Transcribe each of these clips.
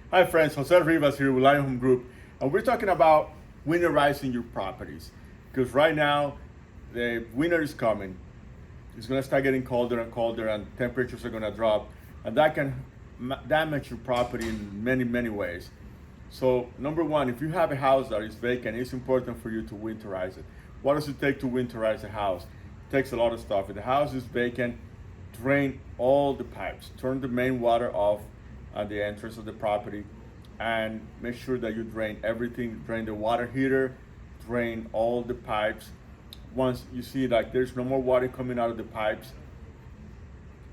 Hi friends, Jose Rivas here with Lion Home Group, and we're talking about winterizing your properties. Because right now, the winter is coming. It's gonna start getting colder and colder, and temperatures are gonna drop, and that can damage your property in many, many ways. So, number one, if you have a house that is vacant, it's important for you to winterize it. What does it take to winterize a house? It takes a lot of stuff. If the house is vacant, drain all the pipes, turn the main water off at the entrance of the property, and make sure that you drain everything, drain the water heater, drain all the pipes. Once you see like there's no more water coming out of the pipes,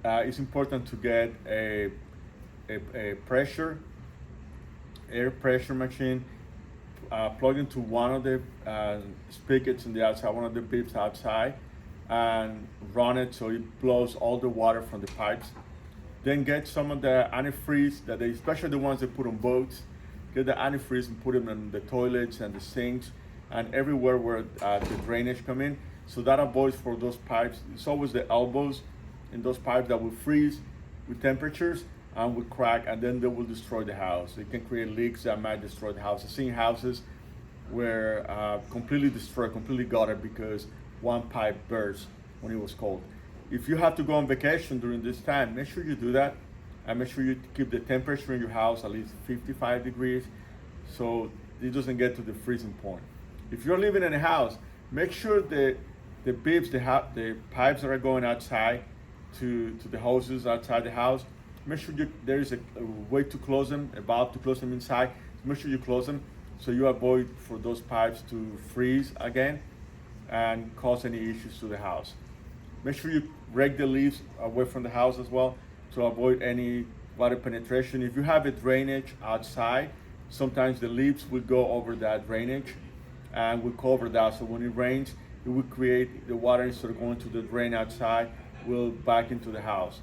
it's important to get a air pressure machine, plug into one of the spigots in the outside, one of the beeps outside, and run it so it blows all the water from the pipes. Then get some of the antifreeze that they, especially the ones they put on boats, get the antifreeze and put them in the toilets and the sinks and everywhere where the drainage come in. So that avoids for those pipes. It's always the elbows in those pipes that will freeze with temperatures and will crack, and then they will destroy the house. It can create leaks that might destroy the house. I've seen houses where completely destroyed, completely gutted because one pipe burst when it was cold. If you have to go on vacation during this time, make sure you do that, and make sure you keep the temperature in your house at least 55 degrees so it doesn't get to the freezing point. If you're living in a house, make sure the beeps, the pipes that are going outside to the hoses outside the house, make sure there is a way to close them, a valve to close them inside. Make sure you close them so you avoid for those pipes to freeze again and cause any issues to the house. Make sure you rake the leaves away from the house as well to avoid any water penetration. If you have a drainage outside, sometimes the leaves will go over that drainage and will cover that. So when it rains, it will create the water instead of going to the drain outside, will back into the house.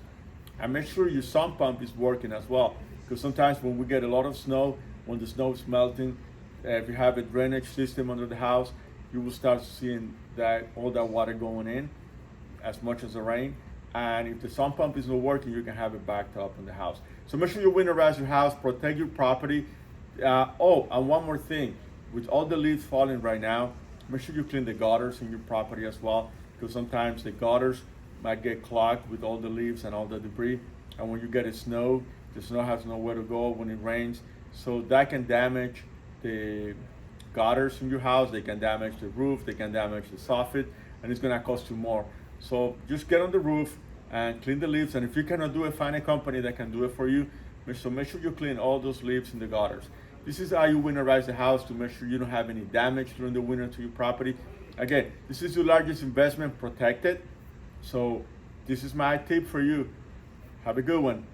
And make sure your sump pump is working as well, because sometimes when we get a lot of snow, when the snow is melting, if you have a drainage system under the house, you will start seeing that all that water going in as much as the rain. And if the sump pump is not working, you can have it backed up in the house. So make sure you winterize your house, protect your property. Oh, and one more thing, with all the leaves falling right now, make sure you clean the gutters in your property as well, because sometimes the gutters might get clogged with all the leaves and all the debris. And when you get a snow, the snow has nowhere to go when it rains. So that can damage the gutters in your house, they can damage the roof, they can damage the soffit, and it's gonna cost you more. So just get on the roof and clean the leaves, and if you cannot do it, find a company that can do it for you. So make sure you clean all those leaves in the gutters. This is how you winterize the house to make sure you don't have any damage during the winter to your property. Again, this is your largest investment, protect it. So this is my tip for you. Have a good one.